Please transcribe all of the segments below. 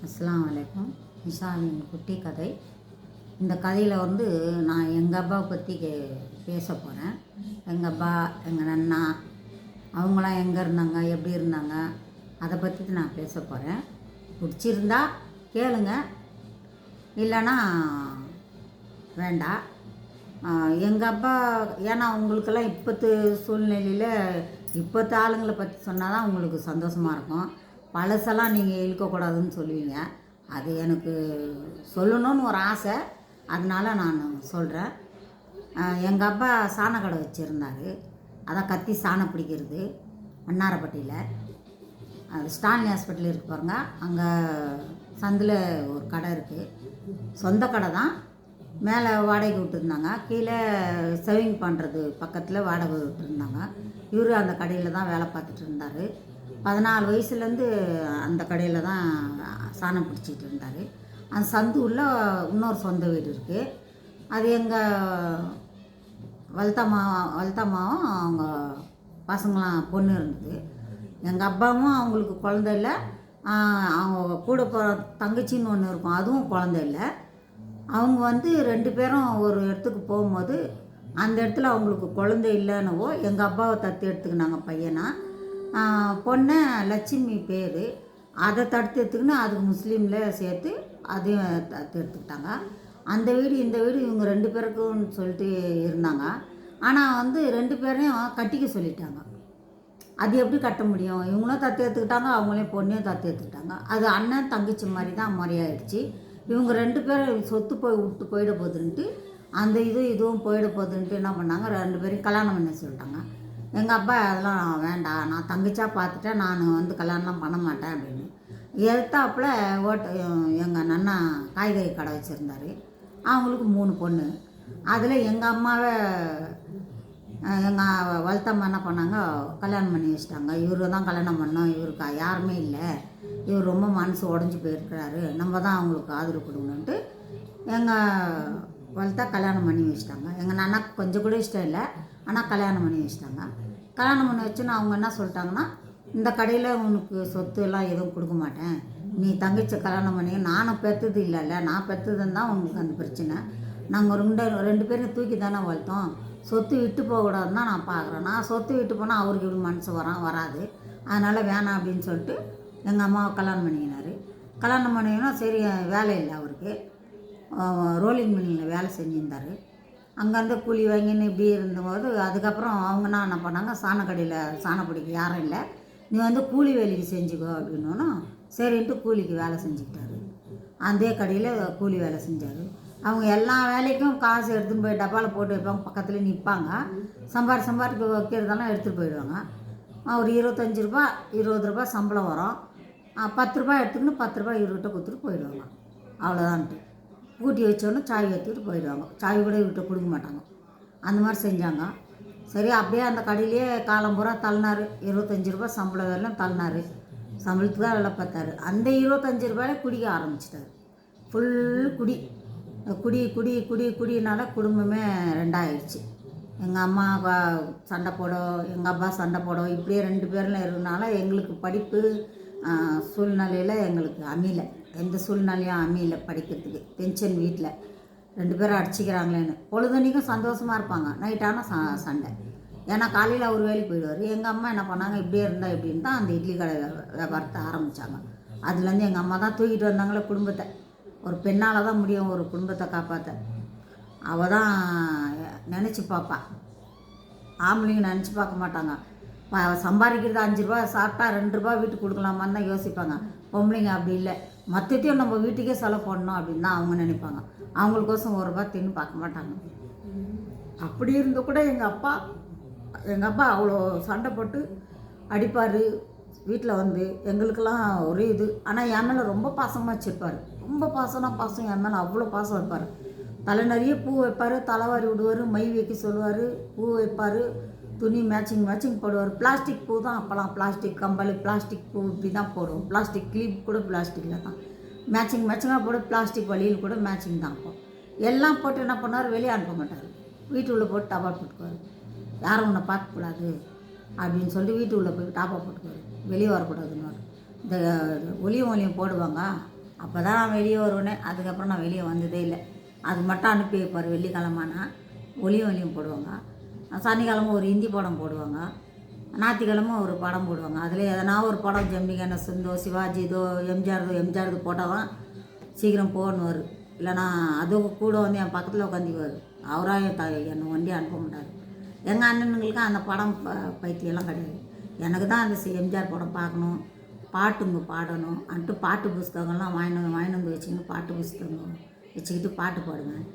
அஸ்ஸலாமு அலைக்கும். நிஷாவின் குட்டி கதை. இந்த கதையில் வந்து நான் எங்கள் அப்பாவை பற்றி பேச போகிறேன். எங்கள் அப்பா, எங்கள் நன்னா, அவங்களாம் எங்கே இருந்தாங்க, எப்படி இருந்தாங்க, அதை பற்றி நான் பேச போகிறேன். பிடிச்சிருந்தா கேளுங்க, இல்லைன்னா வேண்டாம். எங்கள் அப்பா, ஏன்னா உங்களுக்கெல்லாம் இப்போத்து சூழ்நிலையில் இப்போத்து ஆளுங்களை பற்றி சொன்னால் தான் உங்களுக்கு சந்தோஷமாக இருக்கும். பழசெல்லாம் நீங்கள் இழுக்கக்கூடாதுன்னு சொல்லுவீங்க. அது எனக்கு சொல்லணும்னு ஒரு ஆசை, அதனால் நான் சொல்கிறேன். எங்கள் அப்பா சாணக்கடை வச்சுருந்தார். அதான் கத்தி சாணம் பிடிக்கிறது, வண்ணாரப்பட்டியில். அது ஸ்டாலினி ஹாஸ்பிட்டல் இருக்கு பாருங்க, அங்கே சந்தில் ஒரு கடை இருக்குது. சொந்த கடை தான். மேலே வாடகைக்கு விட்டுருந்தாங்க, கீழே சேவிங் பண்ணுறது பக்கத்தில் வாடகை விட்டுருந்தாங்க. இவர் அந்த கடையில் தான் வேலை பார்த்துட்டு இருந்தார். 14 வயசுலேருந்து அந்த கடையில் தான் சாணம் பிடிச்சிட்டு இருந்தார். அந்த சந்து உள்ள இன்னொரு சொந்த வீடு இருக்குது. அது எங்கள் வளர்த்தம்மாவும் அவங்க பசங்களாம் பொண்ணு இருந்தது. எங்கள் அப்பாவும் அவங்களுக்கு குழந்தை இல்லை. அவங்க கூட தங்கச்சின்னு ஒன்று இருக்கும், அதுவும் குழந்தை இல்லை. அவங்க வந்து 2 பேரும் ஒரு இடத்துக்கு போகும்போது அந்த இடத்துல அவங்களுக்கு குழந்தை இல்லைன்னவோ எங்கள் அப்பாவை தத்து எடுத்துக்கினாங்க பையனா. பொண்ணை லட்சுமி பேர். அதை தடுத்து எடுத்துக்கின்னு அதுக்கு முஸ்லீமில் சேர்த்து அதையும் தத்து எடுத்துக்கிட்டாங்க. அந்த வீடு இந்த வீடு இவங்க 2 பேருக்குன்னு சொல்லிட்டு இருந்தாங்க. ஆனால் வந்து 2 பேரையும் கட்டிக்க சொல்லிட்டாங்க. அது எப்படி கட்ட முடியும்? இவங்களும் தத்து எடுத்துக்கிட்டாங்க, அவங்களையும் பொண்ணையும் தத்து எடுத்துக்கிட்டாங்க. அது அண்ணன் தங்கச்சி மாதிரி தான் முறையாயிடுச்சு. இவங்க 2 பேரும் சொத்து விட்டு போயிட போகுதுன்ட்டு, அந்த இதுவும் போயிட போகுதுன்ட்டு என்ன பண்ணாங்க, 2 பேரையும் கல்யாணம் பண்ண சொல்லிட்டாங்க. எங்கள் அப்பா அதெல்லாம் வேண்டாம், நான் தங்கச்சியாக பார்த்துட்டேன், நான் வந்து கல்யாணம்லாம் பண்ண மாட்டேன் அப்படின்னு. எதிர்த்தாப்புல எங்கள் நன்னா காய்கறி கடை வச்சுருந்தார். அவங்களுக்கு 3 பொண்ணு. அதில் எங்கள் அம்மாவை எங்கள் வளர்த்தம்மா என்ன பண்ணாங்க, கல்யாணம் பண்ணி வச்சிட்டாங்க. இவரு தான் கல்யாணம் பண்ணோம், இவருக்கு யாருமே இல்லை, இவர் ரொம்ப மனசு உடஞ்சி போயிருக்கிறாரு, நம்ம தான் அவங்களுக்கு ஆதரவு கொடுக்கணுன்ட்டு எங்கள் வளர்த்தா கல்யாணம் பண்ணி வச்சிட்டாங்க. எங்கள் நன்னாக்கு கொஞ்சம் கூட இஷ்டம் இல்லை, ஆனால் கல்யாணம் பண்ணி வச்சிட்டாங்க. கல்யாணம் பண்ணி வச்சுன்னு அவங்க என்ன சொல்லிட்டாங்கன்னா, இந்த கடையில் உனக்கு சொத்து எல்லாம் எதுவும் கொடுக்க மாட்டேன், நீ தங்கச்சி கல்யாணம் பண்ணி, நானும் பெற்றது இல்லைல்ல, நான் பெற்றதுன்னு தான் உங்களுக்கு அந்த பிரச்சனை. நாங்கள் 2 பேரும் தூக்கி தானே வளர்த்தோம், சொத்து விட்டு போகக்கூடாதுன்னு தான் நான் பார்க்குறேன். நான் சொத்து விட்டு போனால் அவருக்கு எப்படி மனசு வராது, அதனால் வேணாம் அப்படின்னு சொல்லிட்டு எங்கள் அம்மாவை கல்யாணம் பண்ணிக்கினார். கல்யாணம் பண்ணிங்கன்னா சரி, வேலை இல்லை அவருக்கு. ரோலிங் மில்லில் வேலை செஞ்சுருந்தார். அங்கேருந்து கூலி வாங்கின்னு இப்படி இருந்தபோது அதுக்கப்புறம் அவங்கன்னா என்ன பண்ணாங்க, சாணக்கடையில் சாணம் பிடிக்க யாரும் இல்லை, நீ வந்து கூலி வேலைக்கு செஞ்சுக்கோ அப்படின்னோன்னா சரின்ட்டு கூலிக்கு வேலை செஞ்சுக்கிட்டாரு. அதே கடையில் கூலி வேலை செஞ்சார். அவங்க எல்லா வேலைக்கும் காசு எடுத்துன்னு போய் டப்பாவில் போட்டு வைப்பாங்க, பக்கத்துலேயே நிற்பாங்க. சம்பாரிக்க வைக்கிறதெல்லாம் எடுத்துகிட்டு போயிடுவாங்க. ஒரு 25 ரூபா 20 ரூபா சம்பளம் வரும். 10 ரூபா எடுத்துக்கின்னு 10 ரூபா இவர்கிட்ட கொடுத்துட்டு போயிடுவாங்க. அவ்வளோதான்ட்டு பூட்டி வச்சோன்னு சாவி எடுத்துக்கிட்டு போயிடுவாங்க. சாவி கூட இவர்கிட்ட கொடுக்க மாட்டாங்க. அந்த மாதிரி செஞ்சாங்க. சரி, அப்படியே அந்த கடையிலேயே காலம் பூரா தள்ளினார். 25 ரூபா சம்பளம் வரலாம் தள்ளினார். சம்பளத்துக்கு தான் வேலை பார்த்தாரு. அந்த 25 ரூபாயில குடிக்க ஆரம்பிச்சிட்டாரு. ஃபுல் குடினால குடும்பமே 2 ஆயிடுச்சு. எங்கள் அம்மா சண்டை போடும், எங்கள் அப்பா சண்டை போடும், இப்படியே 2 பேரில் இருந்தனால எங்களுக்கு படிப்பு சூழ்நிலையில் எங்களுக்கு அமையல. எந்த சூழ்நிலையும் அமையல படிக்கிறதுக்கு. டென்ஷன் வீட்டில் 2 பேரும் அடிச்சிக்கிறாங்களேன்னு. பொழுதுனைக்கும் சந்தோஷமாக இருப்பாங்க, நைட்டான சண்டை. ஏன்னா காலையில் அவர் வேலைக்கு போயிடுவார். எங்கள் அம்மா என்ன பண்ணாங்க, இப்படியே இருந்தால் இப்படின்னு தான் அந்த இட்லி கடை வியாபாரத்தை ஆரம்பித்தாங்க. அதுலேருந்து எங்கள் அம்மா தான் தூக்கிட்டு வந்தாங்களே குடும்பத்தை. ஒரு பெண்ணால் தான் முடியும் ஒரு குடும்பத்தை காப்பாற்ற. அவள் தான் நினச்சி பார்ப்பா, ஆம்பளைங்க நினச்சி பார்க்க மாட்டாங்க. சம்பாதிக்கிறது 5 ரூபா சாப்பிட்டா 2 ரூபா வீட்டுக்கு கொடுக்கலாமான்னு தான் யோசிப்பாங்க. பொம்பளைங்க அப்படி இல்லை, மொத்தத்தையும் நம்ம வீட்டுக்கே செலவு பண்ணணும் அப்படின்னு தான் அவங்க நினைப்பாங்க. அவங்களுக்கோசம் 1 ரூபா தின்னு பார்க்க மாட்டாங்க. அப்படி இருந்த கூட எங்கள் அப்பா அவ்வளோ சண்டை போட்டு அடிப்பார். வீட்டில் வந்து எங்களுக்கெல்லாம் ஒரே இது. ஆனால் என் மேலே ரொம்ப பாசமாக வச்சுருப்பார். ரொம்ப பாசம் என் மேலே அவ்வளோ பாசம் வைப்பார். தலை நிறைய பூ வைப்பார், தலைவாரி விடுவார், மை வைக்க சொல்லுவார், பூ வைப்பார், துணி மேட்சிங் போடுவார். பிளாஸ்டிக் பூ தான் அப்போலாம், பிளாஸ்டிக் கம்பல், பிளாஸ்டிக் பூ இப்படி தான் போடுவோம். பிளாஸ்டிக் கிளிப் கூட பிளாஸ்டிக்கில் தான் மேட்சிங்காக போட, பிளாஸ்டிக் வழியில் கூட மேட்சிங் தான். அப்போ எல்லாம் போட்டு என்ன பண்ணார், வெளியே அனுப்ப மாட்டார். வீட்டுக்குள்ளே போட்டு டபால் போட்டுக்குவார். யாரும் உன்னை பார்க்கக்கூடாது அப்படின்னு சொல்லி வீட்டுக்குள்ளே போய் டாப்பா போட்டுக்குவார். வெளியே வரக்கூடாதுன்னு. இந்த ஒலியும் போடுவாங்க, அப்போ தான் நான் வெளியே வருவேனே. அதுக்கப்புறம் நான் வெளியே வந்ததே இல்லை. அது மட்டும் அனுப்பி வைப்பார். வெள்ளிக்கிழமைனா ஒளியும் போடுவாங்க, சனிக்கிழமை ஒரு ஹிந்தி படம் போடுவாங்க, ஞாயிற்றுக்கிழமை ஒரு படம் போடுவாங்க. அதில் எதனா ஒரு படம் ஜெமினி கணேசன்தோ சிவாஜி இதோ எம்ஜிஆர்து போட்டால் தான் சீக்கிரம் போகணுவார். இல்லைனா அதுவும் கூட வந்து என் பக்கத்தில் உட்காந்துக்குவார். அவராக என்னை வண்டி அனுப்ப மாட்டார். எங்கள் அண்ணனுங்களுக்கு அந்த படம் பைத்தியெல்லாம் கிடையாது. எனக்கு தான் அந்த எம்ஜிஆர் படம் பார்க்கணும், பாட்டுங்க பாடணும் அன்ட்டு பாட்டு புஸ்தகங்கள்லாம் வாங்கிட்டு வந்து வச்சுக்கின்னு பாட்டு புஸ்தகம் வச்சுக்கிட்டு பாட்டு பாடுவேன்.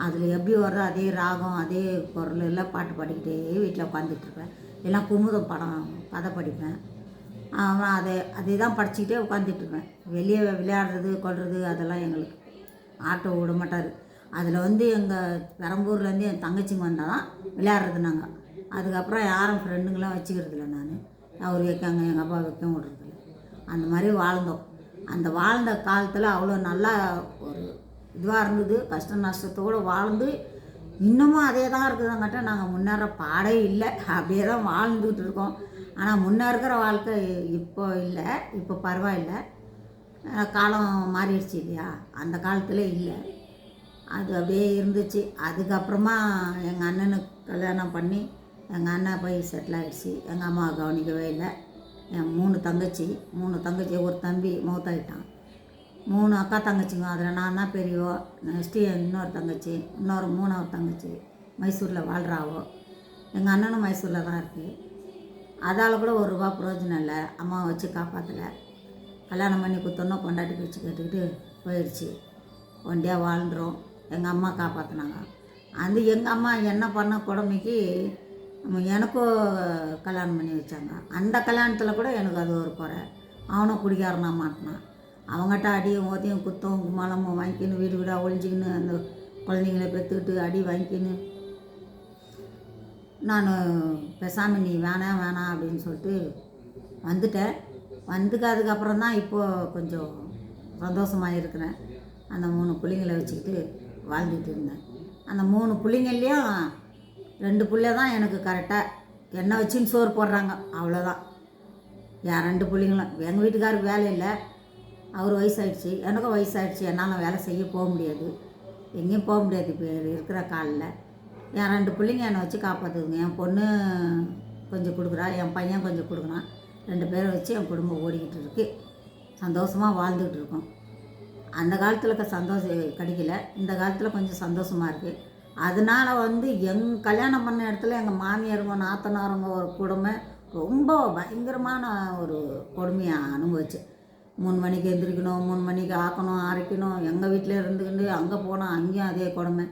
அதில் எப்படி வர்ற அதே ராகம் அதே குரல் எல்லாம் பாட்டு பாடிக்கிட்டே வீட்டில் உட்காந்துட்ருப்பேன். எல்லாம் குமுதம் படம் கதை படிப்பேன். அவன் அதே தான் படிச்சுக்கிட்டே உட்காந்துட்ருப்பேன். வெளியே விளையாடுறது கொள்வது அதெல்லாம் எங்களுக்கு ஆட்டோ விட மாட்டார். அதில் வந்து எங்கள் பெரம்பூர்லேருந்து என் தங்கச்சிங்க வந்தால் தான் விளையாடுறது நாங்கள். அதுக்கப்புறம் யாரும் ஃப்ரெண்டுங்களாம் வச்சுக்கிறதில்ல. நான் அவர் வைக்காங்க, எங்கள் அப்பா வைக்க விட்றதில்ல. அந்த மாதிரி வாழ்ந்தோம். அந்த வாழ்ந்த காலத்தில் அவ்வளோ நல்லா ஒரு இதுவாக இருந்தது. கஷ்ட நஷ்டத்தோடு வாழ்ந்து இன்னமும் அதே தான் இருக்குதுங்கிட்ட நாங்கள் முன்னேற பாடே இல்லை. அப்படியே தான் வாழ்ந்துக்கிட்டு இருக்கோம். ஆனால் முன்னேறுக்கிற வாழ்க்கை இப்போ இல்லை. இப்போ பரவாயில்லை, காலம் மாறிடுச்சு இல்லையா. அந்த காலத்தில் இல்லை, அது அப்படியே இருந்துச்சு. அதுக்கப்புறமா எங்கள் அண்ணனுக்கு கல்யாணம் பண்ணி எங்கள் அண்ணன் போய் செட்டில் ஆகிடுச்சு. எங்கள் அம்மாவை கவனிக்கவே இல்லை. என் 3 தங்கச்சி ஒரு தம்பி மௌத்தாயிட்டான். 3 அக்கா தங்கச்சிங்க. அதில் நான் தான் பெரியவோ. நெக்ஸ்ட்டு இன்னொரு தங்கச்சி, இன்னொரு 3ஆவது தங்கச்சி மைசூரில் வாழ்கிறாவோ. எங்கள் அண்ணனும் மைசூரில் தான் இருக்குது. அதால் கூட ஒரு ரூபா பிரயோஜனம் இல்லை. அம்மாவை வச்சு காப்பாற்றலை. கல்யாணம் பண்ணி கொடுத்தோன்னா பொண்டாட்டி பேச்சு கேட்டுக்கிட்டு போயிடுச்சு. ஒண்டியாக வாழ்ந்துடும். எங்கள் அம்மா காப்பாற்றினாங்க. அது எங்கள் அம்மா என்ன பண்ண கொடுமைக்கு எனக்கும் கல்யாணம் பண்ணி வச்சாங்க. அந்த கல்யாணத்தில் கூட எனக்கு அது ஒரு குறை. அவனும் குடிக்காரனா மாட்டினான். அவங்ககிட்ட அடியும் ஓத்தையும் குத்தம் கும்மாளமும் வாங்கிக்கின்னு வீடு வீடாக ஒழிஞ்சிக்கின்னு அந்த குழந்தைங்கள பெற்றுக்கிட்டு அடி வாங்கிக்கின்னு நான் பேசாமல் நீ வேணாம் அப்படின்னு சொல்லிட்டு வந்துட்டேன். அதுக்கப்புறம் தான் இப்போது கொஞ்சம் சந்தோஷமாக இருக்கிறேன். அந்த 3 பிள்ளைங்களை வச்சுக்கிட்டு வாழ்ந்துட்டு இருந்தேன். அந்த 3 பிள்ளைங்கள்லேயும் 2 பிள்ளை தான் எனக்கு கரெக்டாக என்னை வச்சுன்னு சோறு போடுறாங்க. அவ்வளோதான். என் 2 பிள்ளைங்களும். எங்கள் வீட்டுக்காருக்கு வேலை இல்லை, அவர் வயசாகிடுச்சு, எனக்கும் வயசாகிடுச்சு. என்னால் வேலை செய்ய போக முடியாது, எங்கேயும் போக முடியாது இப்போ இருக்கிற காலில். என் 2 பிள்ளைங்க என்னை வச்சு காப்பாற்றுதுங்க. என் பொண்ணு கொஞ்சம் கொடுக்குறா, என் பையன் கொஞ்சம் கொடுக்குறான். 2 பேரை வச்சு என் குடும்பம் ஓடிக்கிட்டு இருக்குது. சந்தோஷமாக வாழ்ந்துக்கிட்டு இருக்கோம். அந்த காலத்தில் சந்தோஷம் கிடைக்கல, இந்த காலத்தில் கொஞ்சம் சந்தோஷமாக இருக்குது. அதனால் வந்து கல்யாணம் பண்ண இடத்துல எங்கள் மாமியாருங்க நாத்தனாருங்க ஒரு கொடுமை ரொம்ப பயங்கரமான ஒரு கொடுமையாக அனுபவிச்சு. 3 மணிக்கு எந்திரிக்கணும், 3 மணிக்கு ஆக்கணும் அரைக்கணும். எங்கள் வீட்டில் இருந்துக்கிட்டு அங்கே போனால் அங்கேயும் அதே கொடுமை.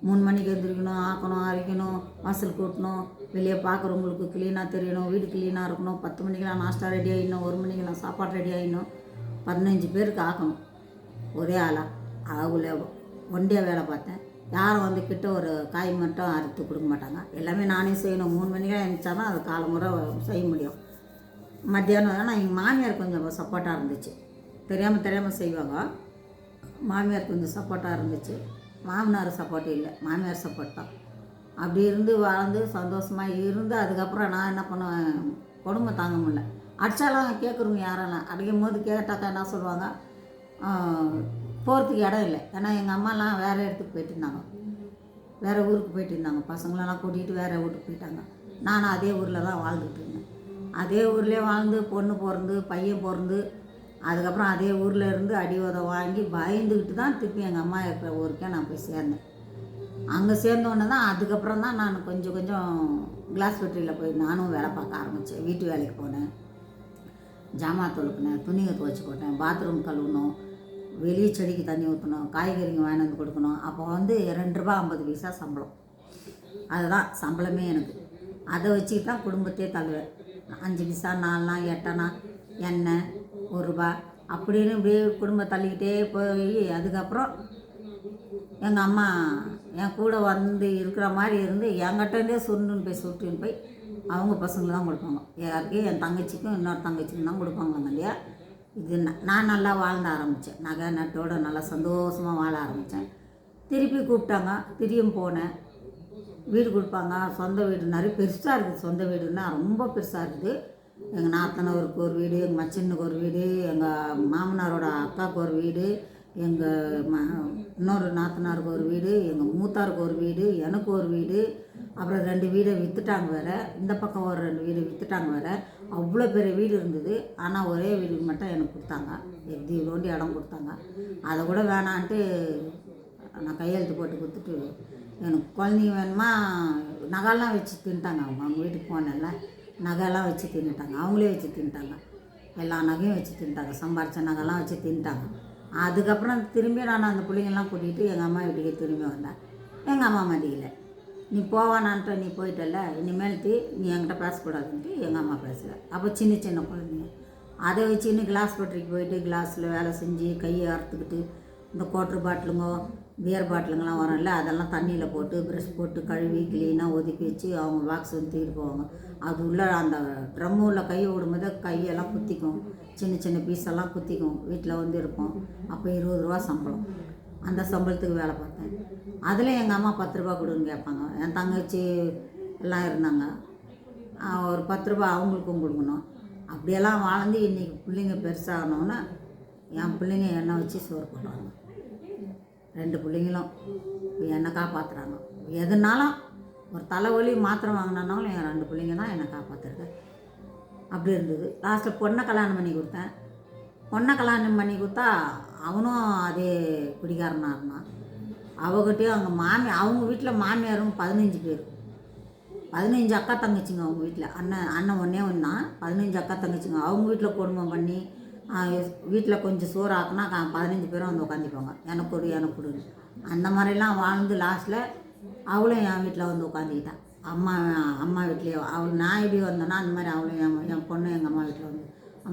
3 மணிக்கு எந்திரிக்கணும், ஆக்கணும் அரைக்கணும், வாசல் கூட்டணும், வெளியே பார்க்குறவங்களுக்கு க்ளீனாக தெரியணும், வீடு க்ளீனாக இருக்கணும். 10 மணிக்கெலாம் நாஸ்டா ரெடி ஆகிடணும், 1 மணிக்கெலாம் சாப்பாடு ரெடி ஆகிடணும். 15 பேருக்கு ஆக்கணும் ஒரே ஆளாக. அவங்கள ஒண்டியாக வேலை பார்த்தேன். யாரும் வந்து கிட்ட ஒரு காய் மட்டும் அறுத்து கொடுக்க மாட்டாங்க. எல்லாமே நானே செய்யணும். 3 மணிக்கெலாம் எழுந்திரிச்சா தான் அது காலமுறை செய்ய முடியும். மத்தியானம் ஆனால் எங்கள் மாமியார் கொஞ்சம் சப்போர்ட்டாக இருந்துச்சு. தெரியாமல் செய்வாங்க. மாமியார் கொஞ்சம் சப்போர்ட்டாக இருந்துச்சு. மாமனார் சப்போர்ட் இல்லை, மாமியார் சப்போர்ட் தான். அப்படி இருந்து வாழ்ந்து சந்தோஷமாக இருந்து அதுக்கப்புறம் நான் என்ன பண்ணுவேன், கொடுமை தாங்க முடியல. அடித்தாலும் கேட்குறவங்க யாரெல்லாம் அடிக்கும் போது கேட்டாக்கா என்ன சொல்லுவாங்க, போகிறதுக்கு இடம் இல்லை. ஏன்னா எங்கள் அம்மாலாம் வேறு இடத்துக்கு போயிட்டு இருந்தாங்க, வேறு ஊருக்கு போயிட்டு இருந்தாங்க. பசங்களெல்லாம் கூட்டிகிட்டு வேறு வீட்டுக்கு போயிட்டாங்க. நானும் அதே ஊரில் தான் வாழ்ந்துட்டு இருந்தேன். அதே ஊர்லேயே வாழ்ந்து பொண்ணு பிறந்து பையன் பிறந்து அதுக்கப்புறம் அதே ஊரில் இருந்து அடி உதவி வாங்கி பயந்துக்கிட்டு தான் திருப்பி எங்கள் அம்மா இருக்கிற ஊருக்கே நான் போய் சேர்ந்தேன். அங்கே சேர்ந்தோன்னே தான் அதுக்கப்புறம் தான் நான் கொஞ்சம் கிளாஸ் ஃபேக்ட்ரியில் போய் நானும் வேலை பார்க்க ஆரம்பித்தேன். வீட்டு வேலைக்கு போனேன், ஜாமான் தொழுக்கினேன், துணியை துவைச்சி போட்டேன், பாத்ரூம் கழுவணும், வெளியே செடிக்கு தண்ணி ஊற்றணும், காய்கறிங்க வாங்கி வந்து கொடுக்கணும். அப்போ வந்து 2 ரூபா 50 பைசா சம்பளம். அதுதான் சம்பளமே எனக்கு. அதை வச்சுக்கிட்டு தான் குடும்பத்தையே தள்ளுவேன். 5 பைசா 4 நாள் 8 நாள் எண்ணெய் 1 ரூபா அப்படின்னு இப்படியே குடும்பம் தள்ளிக்கிட்டே போய் அதுக்கப்புறம் எங்கள் அம்மா என் கூட வந்து இருக்கிற மாதிரி இருந்து என்கிட்டேருந்தே சுருண்டுன்னு போய் சுட்டுன்னு போய் அவங்க பசங்களுக்கு தான் கொடுப்பாங்க. யாருக்கு என் தங்கச்சிக்கும் இன்னொரு தங்கச்சிக்கும் தான் கொடுப்பாங்க இல்லையா. இது நான் நல்லா வாழ்ந்த ஆரம்பித்தேன். நகை நட்டோடு நல்லா சந்தோஷமாக வாழ ஆரம்பித்தேன். திருப்பி கூப்பிட்டாங்க, திரும்பியும் போனேன். வீடு கொடுப்பாங்க, சொந்த வீடு நிறைய பெருசாக இருக்குது. சொந்த வீடுன்னா ரொம்ப பெருசாக இருக்குது. எங்கள் நாத்தனாருக்கு ஒரு வீடு, எங்கள் மச்சினுக்கு ஒரு வீடு, எங்கள் மாமனாரோட அக்காவுக்கு ஒரு வீடு, இன்னொரு நாத்தனாருக்கு ஒரு வீடு, எங்கள் மூத்தாருக்கு ஒரு வீடு, எனக்கு ஒரு வீடு, அப்புறம் 2 வீடை விற்றுட்டாங்க வேறு. இந்த பக்கம் ஒரு 2 வீடு விற்றுட்டாங்க வேறு. அவ்வளோ பெரிய வீடு இருந்தது. ஆனால் ஒரே வீடு மட்டும் எனக்கு கொடுத்தாங்க. எப்படி இவ்வளோண்டி இடம் கொடுத்தாங்க. அதை கூட வேணான்ட்டு நான் கையெழுத்து போட்டு கொடுத்துட்டு, எனக்கு குழந்தைங்க வேணுமா, நகைலாம் வச்சு தின்ட்டாங்க. அவங்க வீட்டுக்கு போனேன்ல, நகைலாம் வச்சு தின்னுட்டாங்க. அவங்களே வச்சு தின்ட்டாங்க. எல்லா நகையும் வச்சு தின்ட்டாங்க. சம்பாரித்த நகைலாம் வச்சு தின்ட்டாங்க. அதுக்கப்புறம் திரும்பி நான் அந்த பிள்ளைங்கள்லாம் கூட்டிகிட்டு எங்கள் அம்மா வீட்டுக்கு திரும்பி வந்தேன். எங்கள் அம்மா மதியில நீ போவானான்ட்டு நீ போயிட்டல, இனிமேல்ட்டு நீ என்கிட்ட பேசக்கூடாதுன்ட்டு எங்கள் அம்மா பேசலை. அப்போ சின்ன சின்ன குழந்தைங்க அதை வச்சு இன்னும் கிளாஸ் பட்டறைக்கு போயிட்டு கிளாஸில் வேலை செஞ்சு கையை அறுத்துக்கிட்டு இந்த குவாட்ரு பாட்டிலுங்க பியர் பாட்டிலுங்கெல்லாம் வரும்ல, அதெல்லாம் தண்ணியில் போட்டு ப்ரெஷ் போட்டு கழுவி க்ளீனாக ஒதுக்கி வச்சு அவங்க பாக்ஸ் வந்து தூக்கிட்டு போவாங்க. அது உள்ள அந்த ட்ரம்மு உள்ள கையை விடும்போது கையெல்லாம் குத்திக்கும், சின்ன சின்ன பீஸெல்லாம் குத்திக்கும். வீட்டில் வந்து இருப்போம். அப்போ 20 ரூபா சம்பளம். அந்த சம்பளத்துக்கு வேலை பார்த்தேன். அதில் எங்கள் அம்மா 10 ரூபா கொடுன்னு கேட்பாங்க. என் தங்கச்சி எல்லாம் இருந்தாங்க, ஒரு 10 ரூபா அவங்களுக்கும் கொடுக்கணும். அப்படியெல்லாம் வாழ்ந்து இன்றைக்கி பிள்ளைங்க பெருசாகணுன்னு என் பிள்ளைங்க என்னை வச்சு சோறு போடுறாங்க. 2 பிள்ளைங்களும் என்னை காப்பாற்றுறாங்க. எதுனாலும் ஒரு தலைவலி மாத்திரை வாங்கினாலும் என் 2 பிள்ளைங்க தான் என்னை காப்பாற்றுறது. அப்படி இருந்தது. லாஸ்ட்டில் பொண்ணை கல்யாணம் பண்ணி கொடுத்தேன். பொண்ணை கல்யாணம் பண்ணி கொடுத்தா அவனும் அதே குடிகாரனாக இருந்தான். அவகிட்டையும் அவங்க வீட்டில் மாமியாரும் 15 பேர், 15 அக்கா தங்கச்சிங்க. அவங்க வீட்டில் அண்ணன் ஒன்றே ஒன்று தான், 15 அக்கா தங்கச்சிங்க. அவங்க வீட்டில் குடும்பம் பண்ணி வீட்டில் கொஞ்சம் சோறு ஆக்குனா 15 பேரும் வந்து உட்காந்துப்பாங்க, எனக்கு கொடுன்னு. அந்த மாதிரிலாம் வாழ்ந்து லாஸ்ட்டில் அவளும் என் வீட்டில் வந்து உட்காந்துக்கிட்டான். அம்மா வீட்லேயே நான் எப்படி வந்தேன்னா அந்த மாதிரி அவளும் என் பொண்ணு எங்கள் அம்மா வீட்டில்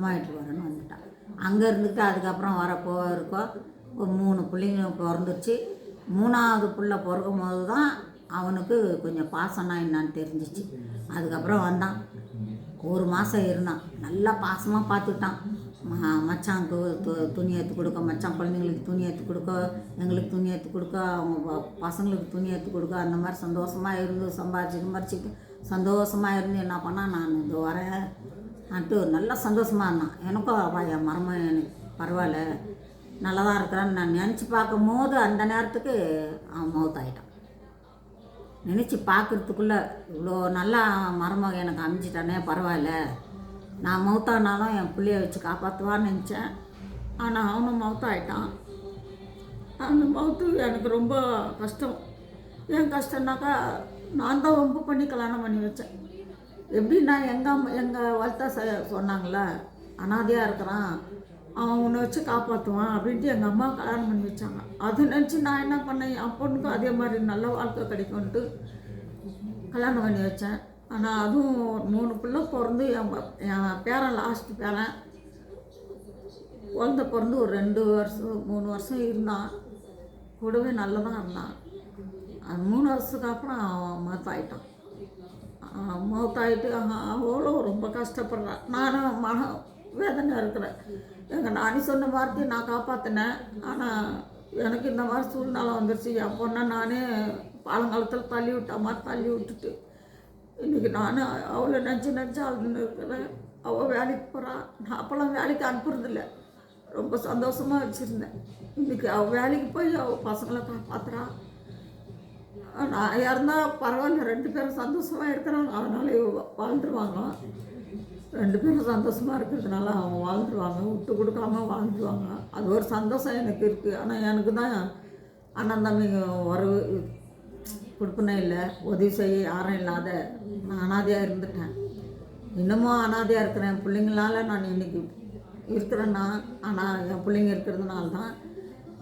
வீட்டுக்கு வரேன்னு வந்துட்டான். அங்கே இருந்துட்டு அதுக்கப்புறம் இருக்கோ ஒரு 3 பிள்ளைங்க பிறந்துருச்சு. 3ஆவது பிள்ளை பிறக்கும் போது தான் அவனுக்கு கொஞ்சம் பாசம்னா என்னான்னு தெரிஞ்சிச்சு. அதுக்கப்புறம் வந்தான். 1 மாதம் இருந்தான். நல்லா பாசமாக பார்த்துக்கிட்டான். மச்சானுக்கு துணி எடுத்து கொடுக்க, மச்சான் குழந்தைங்களுக்கு துணி எடுத்து கொடுக்க, எங்களுக்கு துணி எடுத்து கொடுக்க, அவங்க பசங்களுக்கு துணி எடுத்து கொடுக்க, அந்த மாதிரி சந்தோஷமாக இருந்து சம்பாரிச்சிட்டு சந்தோஷமாக இருந்து என்ன பண்ணால் நான் இந்த வரேன் அன்ட்டு நல்லா சந்தோஷமாக இருந்தான். எனக்கும் என் மருமகன் எனக்கு பரவாயில்ல நல்லா தான் இருக்கிறான்னு நான் நினச்சி பார்க்கும் போது அந்த நேரத்துக்கு அவன் மௌத்தாயிட்டான். நினச்சி பார்க்குறதுக்குள்ளே இவ்வளோ நல்லா மருமகன் எனக்கு அமைஞ்சிட்டானே, பரவாயில்ல நான் மௌத்தானாலும் என் பிள்ளைய வச்சு காப்பாற்றுவான்னு நினச்சேன். ஆனால் அவனும் மௌத்தாயிட்டான். அந்த மௌத்து எனக்கு ரொம்ப கஷ்டம். ஏன் கஷ்டம்னாக்கா நான் தான் ரொம்ப பண்ணி கல்யாணம் பண்ணி வச்சேன். எப்படின்னா எங்கள் வளர்த்தா சொன்னாங்களே, அனாதையாக இருக்கிறான், அவன் உன்னை வச்சு காப்பாற்றுவான் அப்படின்ட்டு எங்கள் அம்மா கல்யாணம் பண்ணி வச்சாங்க. அதை நினச்சி நான் என்ன பண்ணேன், என் பொண்ணுக்கும் அதே மாதிரி நல்ல வாழ்க்கை கிடைக்கும்ன்ட்டு கல்யாணம் பண்ணி வச்சேன். ஆனால் அதுவும் 3 பிள்ளை பிறந்து என் பேரன் லாஸ்ட்டு பேரன் குழந்தை பிறந்து ஒரு 2 வருஷம் 3 வருஷம் இருந்தான். கூடவே நல்லதாக இருந்தான். அது 3 வருஷத்துக்கு அப்புறம் அவன் மௌத்தாயிட்டான். மௌத்தாயிட்டு அவ்வளோ ரொம்ப கஷ்டப்படுறான். நானும் மன வேதனை இருக்கிறேன். எங்கள் நானி சொன்ன வார்த்தையை நான் காப்பாற்றினேன். ஆனால் எனக்கு இந்த மாதிரி சூழ்நிலை வந்துருச்சு. என் பொண்ணை நானே பழங்காலத்தில் தள்ளி விட்டுட்டு இன்றைக்கி நான் அவளை நினச்சி அழுதுன்னு இருக்கிறேன். அவள் வேலைக்கு போகிறான். நான் அப்போல்லாம் வேலைக்கு அனுப்புறதில்ல, ரொம்ப சந்தோஷமாக வச்சுருந்தேன். இன்றைக்கி அவள் வேலைக்கு போய் அவள் பசங்களை காப்பாற்றுறான். நான் இருந்தால் பரவாயில்ல, 2 பேரும் சந்தோஷமாக இருக்கிறாங்க, அதனால வாழ்ந்துருவாங்க. 2 பேரும் சந்தோஷமாக இருக்கிறதுனால அவங்க வாழ்ந்துருவாங்க, விட்டு கொடுக்காம வாழ்ந்துருவாங்க. அது ஒரு சந்தோஷம் எனக்கு இருக்குது. ஆனால் எனக்கு தான் அண்ணன் தம்பிங்க உறவு கொடுப்பனே இல்லை, உதவி செய்ய யாரும் இல்லாத நான் அனாதையாக இருந்துட்டேன். இன்னமும் அனாதையாக இருக்கிறேன். என் பிள்ளைங்களால் நான் இன்றைக்கி இருக்கிறேன்னா, ஆனால் என் பிள்ளைங்க இருக்கிறதுனால தான்.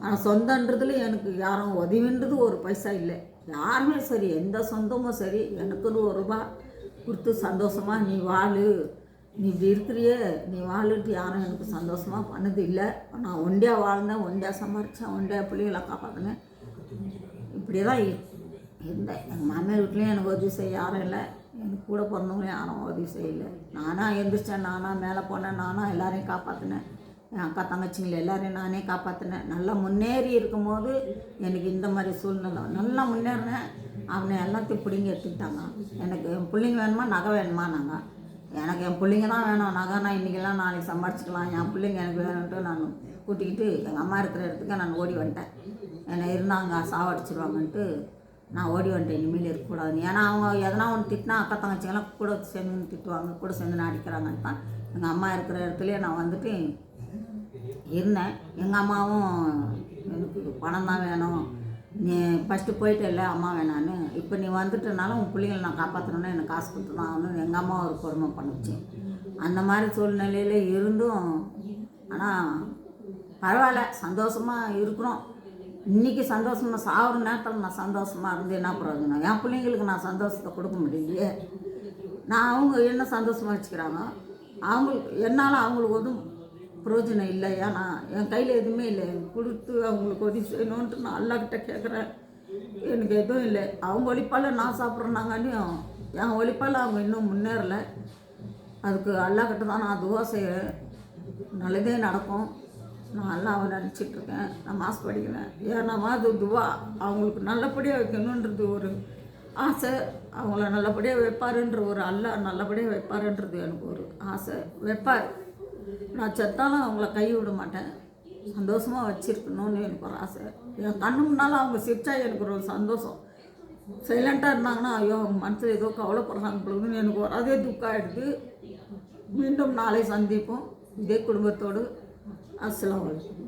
ஆனால் சொந்தன்றதுல எனக்கு யாரும் உதவின்றது ஒரு பைசா இல்லை. யாருமே சரி, எந்த சொந்தமும் சரி, எனக்குன்னு 1 ரூபா கொடுத்து சந்தோஷமாக நீ வாழு, நீ இப்படி இருக்கிறியே நீ வாழுன்ட்டு யாரும் எனக்கு சந்தோஷமாக பண்ணது இல்லை. நான் ஒண்டியாக வாழ்ந்தேன், ஒண்டியாக சம்பாரித்தேன், ஒண்டியாக பிள்ளைகளை காப்பாற்றினேன். இப்படியே தான் இருந்தேன். எங்கள் மாமியார் வீட்லேயும் எனக்கு உதவி செய்ய யாரும் இல்லை, எனக்கு கூட பிறந்தவங்களும் யாரும் உதவி செய்யலை. நானாக எழுந்திரிச்சேன், நானாக மேலே போனேன், நானாக எல்லாரையும் காப்பாற்றினேன். என் அக்கா தங்கச்சிங்களை எல்லாரையும் நானே காப்பாற்றினேன். நல்லா முன்னேறி இருக்கும்போது எனக்கு இந்த மாதிரி சூழ்நிலை. நல்லா முன்னேறினேன். அவனை எல்லாத்தையும் பிடிங்கி எடுத்துக்கிட்டாங்க. எனக்கு என் பிள்ளைங்க வேணுமா, நகை வேணுமா, நாங்கள் எனக்கு என் பிள்ளைங்க தான் வேணும். நான் இன்றைக்கெல்லாம் நாளைக்கு சம்பாரிச்சிக்கலாம், என் பிள்ளைங்க எனக்கு வேணும்ன்ட்டு நான் கூட்டிக்கிட்டு எங்கள் அம்மா இருக்கிற இடத்துக்கு நான் ஓடி வந்துட்டேன். என்னை இருந்தாங்க சாவடிச்சிருவாங்கன்ட்டு நான் ஓடி வந்துட்டேன். இனிமேல் இருக்கக்கூடாது. ஏன்னா அவங்க எதனா ஒன்று திட்டினா அக்கா தங்கச்சிங்கெல்லாம் கூட சேர்ந்து திட்டுவாங்க, கூட சேர்ந்து அடிக்கிறாங்கன்னு தான் எங்கள் அம்மா இருக்கிற இடத்துலையே நான் வந்துட்டு இருந்தேன். எங்கள் அம்மாவும் எனக்கு பணம் தான் வேணும், நீ ஃபஸ்ட்டு போயிட்டு இல்லை அம்மா வேணான்னு, இப்போ நீ வந்துட்டனால உன் பிள்ளைங்களை நான் காப்பாற்றணுன்னு எனக்கு காசு கொடுத்து தான் ஆகணும் எங்கள் அம்மா ஒரு கொடுமை பண்ணுச்சு. அந்த மாதிரி சூழ்நிலையில் இருந்தும் ஆனால் பரவாயில்ல, சந்தோஷமாக இருக்கிறோம். இன்றைக்கி சந்தோஷமாக சாகுற நேரத்தில் நான் சந்தோஷமாக இருந்து என்ன பிரயோஜனம்? என் பிள்ளைங்களுக்கு நான் சந்தோஷத்தை கொடுக்க முடியலையே. நான் அவங்க என்ன சந்தோஷமாக வச்சுக்கிறாங்க, அவங்களுக்கு என்னால் அவங்களுக்கு எதுவும் பிரயோஜனம் இல்லை. ஏன்னா என் கையில் எதுவுமே இல்லை, கொடுத்து அவங்களுக்கு உதவி செய்யணுன்ட்டு நான் அல்லாக்கிட்ட கேட்குறேன். எனக்கு எதுவும் இல்லை. அவங்க ஒழிப்பால் நான் சாப்பிட்றேனாங்காண்டியும் என் ஒழிப்பால் அவங்க இன்னும் முன்னேறலை. அதுக்கு அல்லாக்கிட்ட தான் நான் துவா செய்கிறேன், நல்லதே நடக்கும். நான் அல்லாவை நினச்சிட்ருக்கேன். நான் மாஸ் படிக்கிறேன். ஏன்னா அது துவா அவங்களுக்கு நல்லபடியாக வைக்கணுன்றது ஒரு ஆசை. அவங்கள நல்லபடியாக வைப்பாருன்ற ஒரு அல்லா நல்லபடியாக வைப்பாருன்றது எனக்கு ஒரு ஆசை. வைப்பார். நான் செத்தாலும் அவங்கள கை விட மாட்டேன். சந்தோஷமாக வச்சுருக்கணும்னு எனக்கு ஒரு ஆசை. என் கண்ணு முன்னால் அவங்க சிரிச்சா எனக்கு ஒரு சந்தோஷம். சைலண்ட்டாக இருந்தாங்கன்னா ஐயோ அவங்க மனசில் ஏதோ கவலைப்படுறாங்க பொழுதுன்னு எனக்கு ஒரு அதே துக்கம் ஆகிடுது. மீண்டும் நாளை சந்திப்போம் இதே குடும்பத்தோடு. அஸ்ஸலாமு அலைக்கும்.